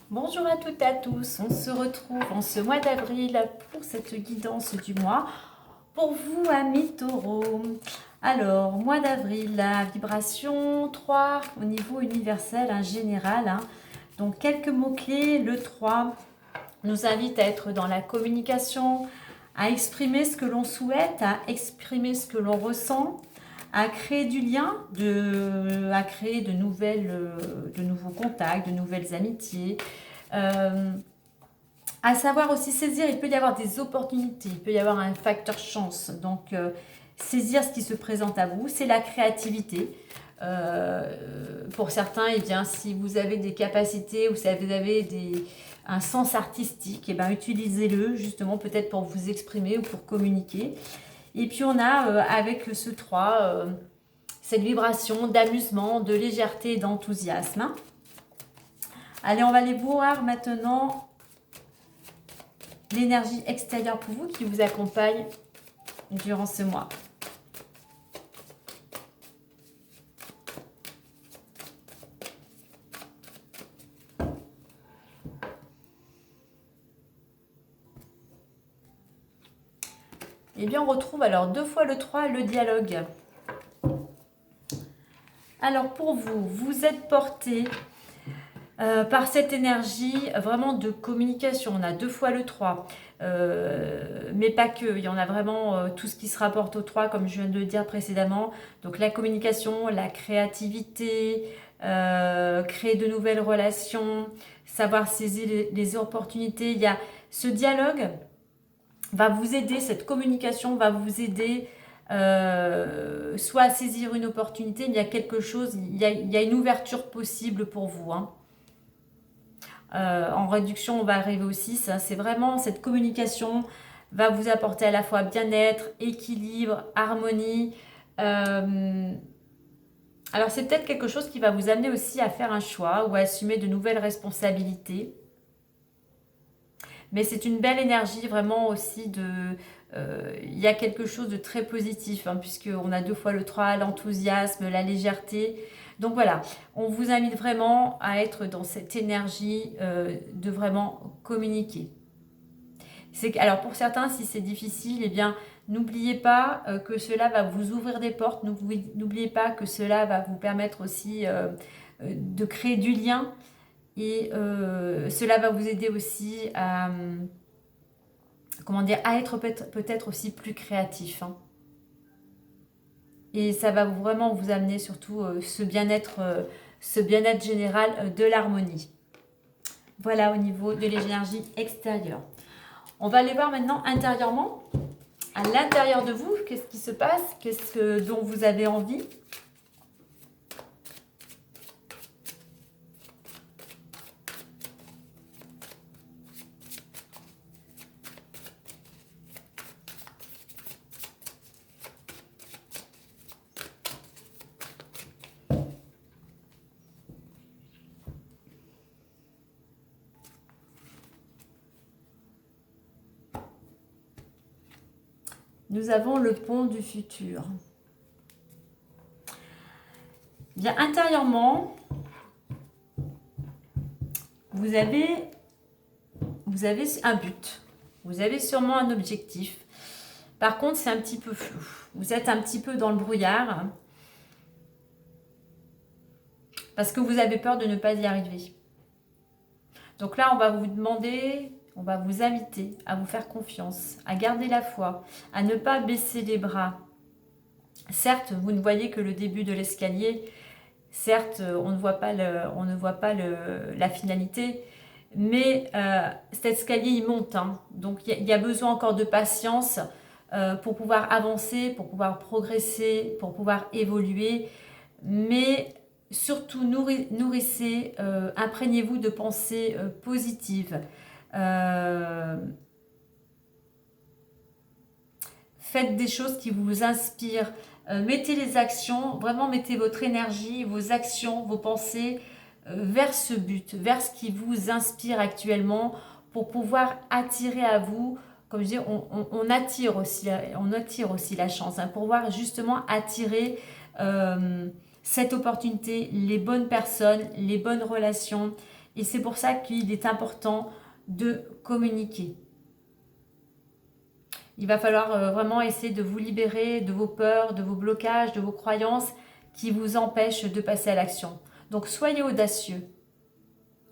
Bonjour à toutes et à tous, on se retrouve en ce mois d'avril pour cette guidance du mois. Pour vous, amis taureaux. Alors, mois d'avril, la vibration 3 au niveau universel, général. Donc, quelques mots-clés. Le 3 nous invite à être dans la communication, à exprimer ce que l'on souhaite, à exprimer ce que l'on ressent, à créer du lien, à créer de nouveaux contacts, de nouvelles amitiés. Euh, à savoir aussi saisir, il peut y avoir des opportunités, il peut y avoir un facteur chance. Donc, saisir ce qui se présente à vous, c'est la créativité. Pour certains, eh bien, si vous avez des capacités ou si vous avez un sens artistique, eh bien, utilisez-le justement peut-être pour vous exprimer ou pour communiquer. Et puis on a avec ce 3 cette vibration d'amusement, de légèreté et d'enthousiasme. Allez, on va aller voir maintenant l'énergie extérieure pour vous qui vous accompagne durant ce mois. Eh bien, on retrouve alors 2 fois le 3, le dialogue. Alors pour vous, vous êtes porté par cette énergie vraiment de communication. On a 2 fois le 3, mais pas que. Il y en a vraiment tout ce qui se rapporte au 3, comme je viens de le dire précédemment. Donc la communication, la créativité, créer de nouvelles relations, savoir saisir les opportunités. Il y a ce dialogue va vous aider, cette communication va vous aider soit à saisir une opportunité, mais il y a quelque chose, il y a une ouverture possible pour vous. En réduction, on va arriver au 6. C'est vraiment cette communication va vous apporter à la fois bien-être, équilibre, harmonie. Alors c'est peut-être quelque chose qui va vous amener aussi à faire un choix ou à assumer de nouvelles responsabilités. Mais c'est une belle énergie vraiment aussi il y a quelque chose de très positif, puisqu'on a 2 fois le 3, l'enthousiasme, la légèreté. Donc voilà, on vous invite vraiment à être dans cette énergie de vraiment communiquer. Alors pour certains, si c'est difficile, eh bien n'oubliez pas que cela va vous ouvrir des portes, n'oubliez pas que cela va vous permettre aussi de créer du lien et cela va vous aider aussi à à être peut-être aussi plus créatif. Et ça va vraiment vous amener surtout ce bien-être général de l'harmonie. Voilà au niveau de l'énergie extérieure. On va aller voir maintenant intérieurement, à l'intérieur de vous, qu'est-ce qui se passe, qu'est-ce dont vous avez envie. Nous avons le pont du futur. Bien, intérieurement, vous avez un but. Vous avez sûrement un objectif. Par contre, c'est un petit peu flou. Vous êtes un petit peu dans le brouillard parce que vous avez peur de ne pas y arriver. Donc là, on va vous demander, on va vous inviter à vous faire confiance, à garder la foi, à ne pas baisser les bras. Certes, vous ne voyez que le début de l'escalier. Certes, on ne voit pas la finalité. Mais cet escalier, il monte. Donc, il y a besoin encore de patience pour pouvoir avancer, pour pouvoir progresser, pour pouvoir évoluer. Mais surtout, nourrissez, imprégnez-vous de pensées positives. Faites des choses qui vous inspirent. Mettez les actions, vraiment mettez votre énergie, vos actions, vos pensées vers ce but, vers ce qui vous inspire actuellement pour pouvoir attirer à vous, comme je dis, on attire aussi la chance, pour pouvoir justement attirer cette opportunité, les bonnes personnes, les bonnes relations, Et c'est pour ça qu'il est important de communiquer. Il va falloir vraiment essayer de vous libérer de vos peurs, de vos blocages, de vos croyances qui vous empêchent de passer à l'action. Donc soyez audacieux.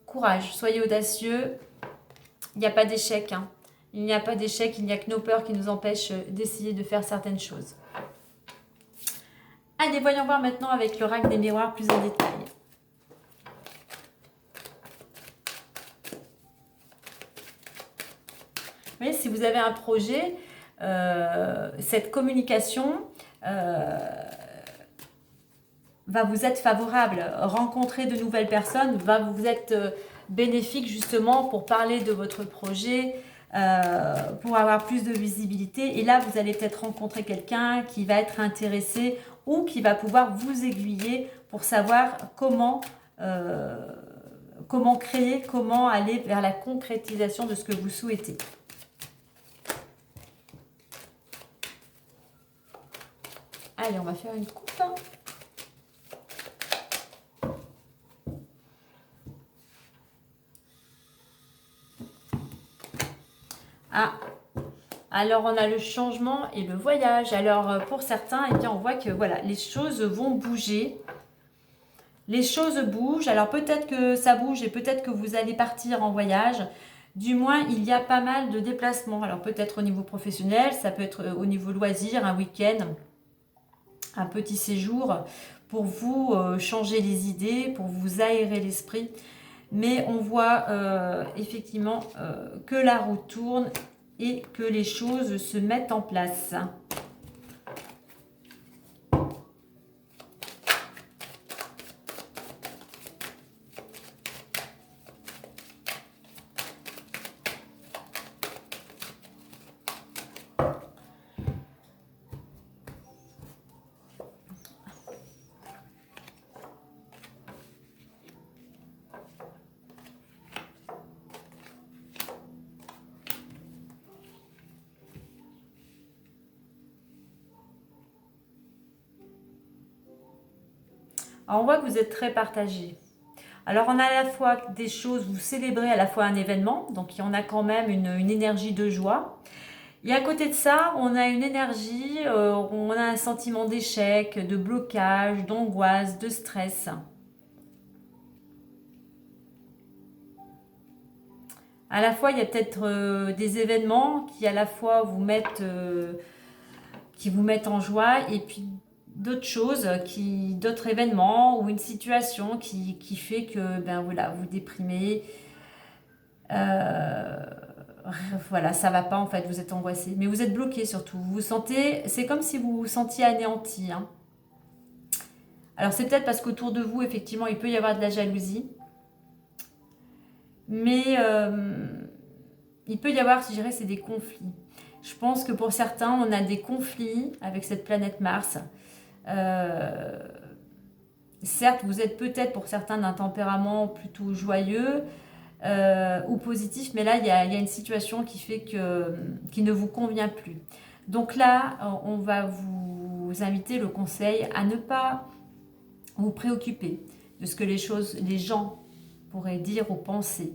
Courage, soyez audacieux. Il n'y a pas d'échec. Hein. Il n'y a pas d'échec, il n'y a que nos peurs qui nous empêchent d'essayer de faire certaines choses. Allez, voyons voir maintenant avec l'oracle des miroirs plus en détail. Vous voyez, si vous avez un projet, cette communication va vous être favorable. Rencontrer de nouvelles personnes va vous être bénéfique justement pour parler de votre projet, pour avoir plus de visibilité. Et là, vous allez peut-être rencontrer quelqu'un qui va être intéressé ou qui va pouvoir vous aiguiller pour savoir comment créer, comment aller vers la concrétisation de ce que vous souhaitez. Allez, on va faire une coupe. Ah, alors on a le changement et le voyage. Alors pour certains, eh bien, on voit que voilà, les choses vont bouger. Les choses bougent. Alors peut-être que ça bouge et peut-être que vous allez partir en voyage. Du moins, il y a pas mal de déplacements. Alors peut-être au niveau professionnel, ça peut être au niveau loisir, un week-end, un petit séjour pour vous changer les idées, pour vous aérer l'esprit. Mais on voit effectivement que la roue tourne et que les choses se mettent en place. Alors on voit que vous êtes très partagé. Alors on a à la fois des choses, vous célébrez à la fois un événement, donc on a quand même une énergie de joie. Et à côté de ça, on a une énergie, on a un sentiment d'échec, de blocage, d'angoisse, de stress. À la fois, il y a peut-être des événements qui à la fois vous mettent en joie et puis d'autres choses, d'autres événements ou une situation qui fait que ben voilà, vous déprimez. Voilà, ça va pas en fait, vous êtes angoissé, mais vous êtes bloqué surtout. Vous vous sentez, c'est comme si vous vous sentiez anéanti. Hein. Alors c'est peut-être parce qu'autour de vous, effectivement, il peut y avoir de la jalousie, mais il peut y avoir, je dirais, c'est des conflits. Je pense que pour certains, on a des conflits avec cette planète Mars. Certes, vous êtes peut-être pour certains d'un tempérament plutôt joyeux ou positif, mais là, il y a une situation qui fait qui ne vous convient plus. Donc là, on va vous inviter le conseil à ne pas vous préoccuper de ce que les gens pourraient dire ou penser,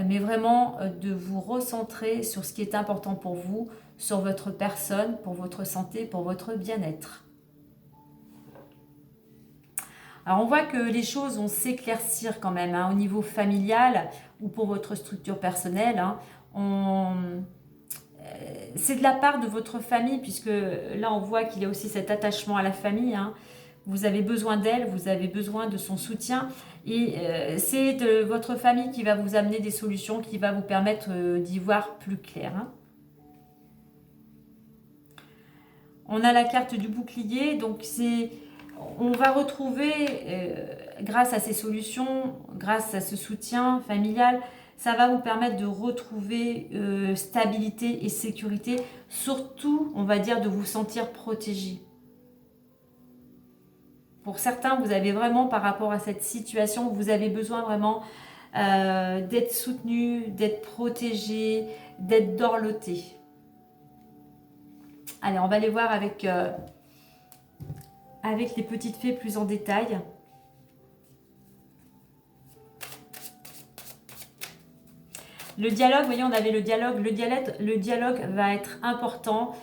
mais vraiment de vous recentrer sur ce qui est important pour vous, sur votre personne, pour votre santé, pour votre bien-être. Alors on voit que les choses vont s'éclaircir quand même hein, au niveau familial ou pour votre structure personnelle. Hein, c'est de la part de votre famille puisque là on voit qu'il y a aussi cet attachement à la famille. Hein. Vous avez besoin d'elle, vous avez besoin de son soutien et c'est de votre famille qui va vous amener des solutions, qui va vous permettre d'y voir plus clair. Hein. On a la carte du bouclier, donc on va retrouver, grâce à ces solutions, grâce à ce soutien familial, ça va vous permettre de retrouver stabilité et sécurité. Surtout, on va dire, de vous sentir protégé. Pour certains, vous avez vraiment, par rapport à cette situation, vous avez besoin vraiment d'être soutenu, d'être protégé, d'être dorloté. Allez, on va aller voir avec les petites fées plus en détail. Le dialogue, vous voyez, on avait le dialogue. Le dialogue va être important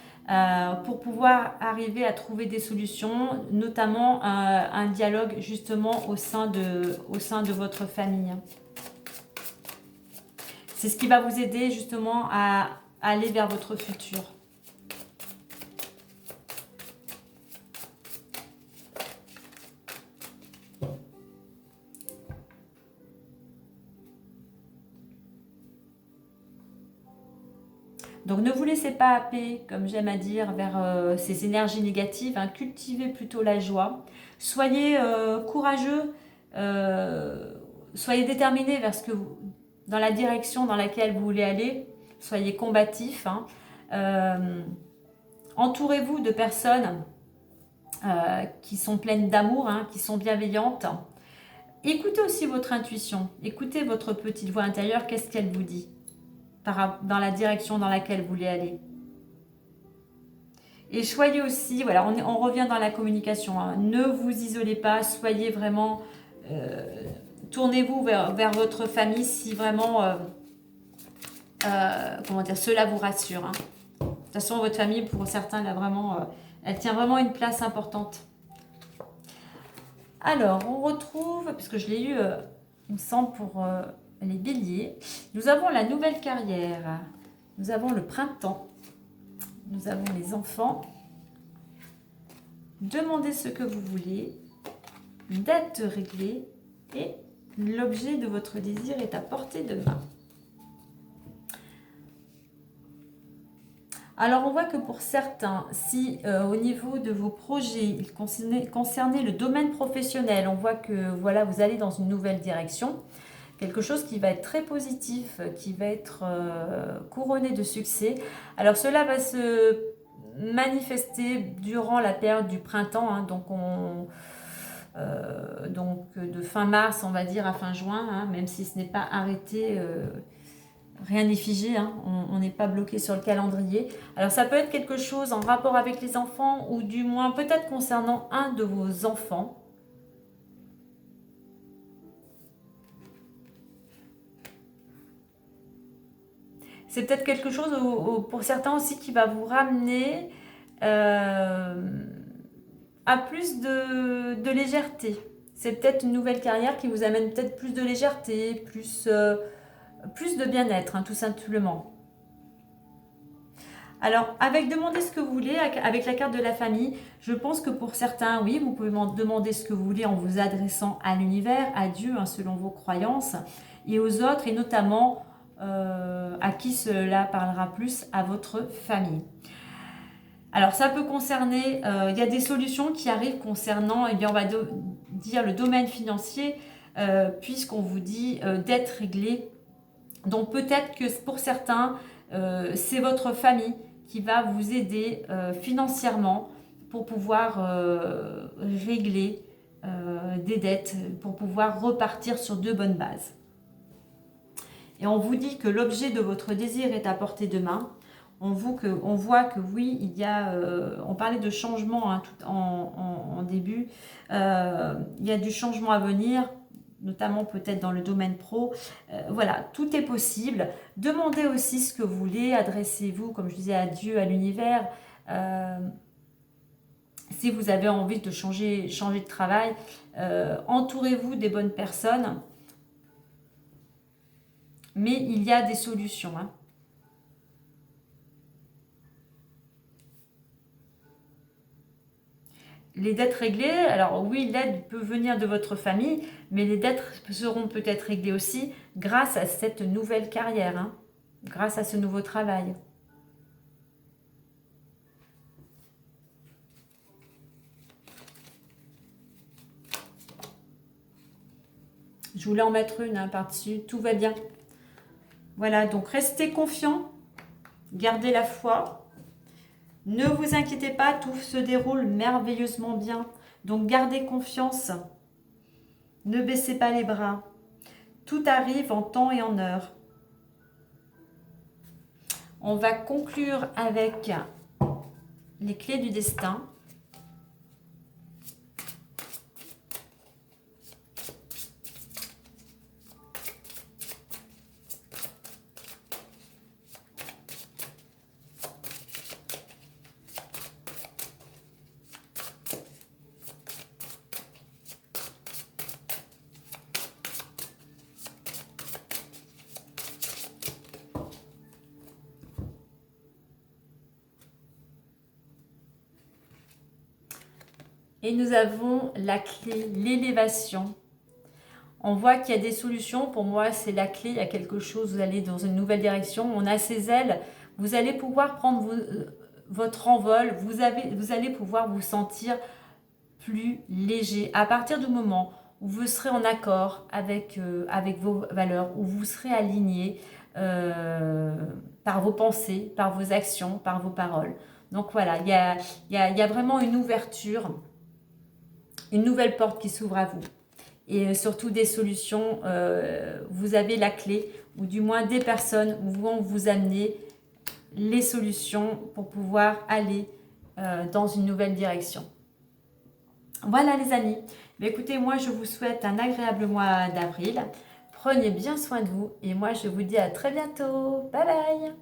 pour pouvoir arriver à trouver des solutions, notamment un dialogue justement au sein de votre famille. C'est ce qui va vous aider justement à aller vers votre futur. Donc ne vous laissez pas happer, comme j'aime à dire, vers ces énergies négatives. Hein. Cultivez plutôt la joie. Soyez courageux, soyez déterminé vers dans la direction dans laquelle vous voulez aller. Soyez combatif. Hein. Entourez-vous de personnes qui sont pleines d'amour, hein, qui sont bienveillantes. Écoutez aussi votre intuition. Écoutez votre petite voix intérieure. Qu'est-ce qu'elle vous dit dans la direction dans laquelle vous voulez aller. Et soyez aussi, voilà, on revient dans la communication, hein, ne vous isolez pas, soyez vraiment, tournez-vous vers votre famille si vraiment, comment dire, cela vous rassure. Hein. De toute façon, votre famille, pour certains, là, vraiment, elle tient vraiment une place importante. Alors, on retrouve, puisque je l'ai eu, il me semble, pour les béliers, nous avons la nouvelle carrière, nous avons le printemps, nous avons les enfants. Demandez ce que vous voulez, date réglée et l'objet de votre désir est à portée de main. Alors on voit que pour certains, si au niveau de vos projets, il concernait le domaine professionnel, on voit que voilà, vous allez dans une nouvelle direction, quelque chose qui va être très positif, qui va être couronné de succès. Alors cela va se manifester durant la période du printemps, hein, donc de fin mars, on va dire, à fin juin, hein, même si ce n'est pas arrêté, rien n'est figé, hein, on n'est pas bloqué sur le calendrier. Alors ça peut être quelque chose en rapport avec les enfants, ou du moins peut-être concernant un de vos enfants. C'est peut-être quelque chose pour certains aussi qui va vous ramener à plus de légèreté. C'est peut-être une nouvelle carrière qui vous amène peut-être plus de légèreté, plus de bien-être, hein, tout simplement. Alors, avec demander ce que vous voulez, avec la carte de la famille, je pense que pour certains, oui, vous pouvez demander ce que vous voulez en vous adressant à l'univers, à Dieu, hein, selon vos croyances, et aux autres, et notamment à qui cela parlera plus, à votre famille. Alors, ça peut concerner, il y a des solutions qui arrivent concernant, eh bien, on va dire le domaine financier, puisqu'on vous dit d'être réglé. Donc, peut-être que pour certains, c'est votre famille qui va vous aider financièrement pour pouvoir régler des dettes, pour pouvoir repartir sur de bonnes bases. Et on vous dit que l'objet de votre désir est à portée de main. On voit que oui, il y a, on parlait de changement, hein, tout en début, il y a du changement à venir, notamment peut-être dans le domaine pro. Voilà, tout est possible. Demandez aussi ce que vous voulez, adressez-vous, comme je disais, à Dieu, à l'univers. Si vous avez envie de changer de travail, entourez-vous des bonnes personnes. Mais il y a des solutions, hein. Les dettes réglées, alors oui, l'aide peut venir de votre famille, mais les dettes seront peut-être réglées aussi grâce à cette nouvelle carrière, hein, grâce à ce nouveau travail. Je voulais en mettre une, hein, par-dessus, tout va bien. Voilà, donc restez confiants, gardez la foi. Ne vous inquiétez pas, tout se déroule merveilleusement bien. Donc gardez confiance. Ne baissez pas les bras. Tout arrive en temps et en heure. On va conclure avec les clés du destin. Et nous avons la clé, l'élévation. On voit qu'il y a des solutions. Pour moi, c'est la clé. Il y a quelque chose, vous allez dans une nouvelle direction. On a ces ailes. Vous allez pouvoir prendre votre envol. Vous allez pouvoir vous sentir plus léger. À partir du moment où vous serez en accord avec vos valeurs, où vous serez aligné par vos pensées, par vos actions, par vos paroles. Donc voilà, il y a vraiment une ouverture, une nouvelle porte qui s'ouvre à vous. Et surtout des solutions, vous avez la clé, ou du moins des personnes où vont vous amener les solutions pour pouvoir aller dans une nouvelle direction. Voilà les amis. Mais écoutez, moi je vous souhaite un agréable mois d'avril. Prenez bien soin de vous et moi je vous dis à très bientôt. Bye bye.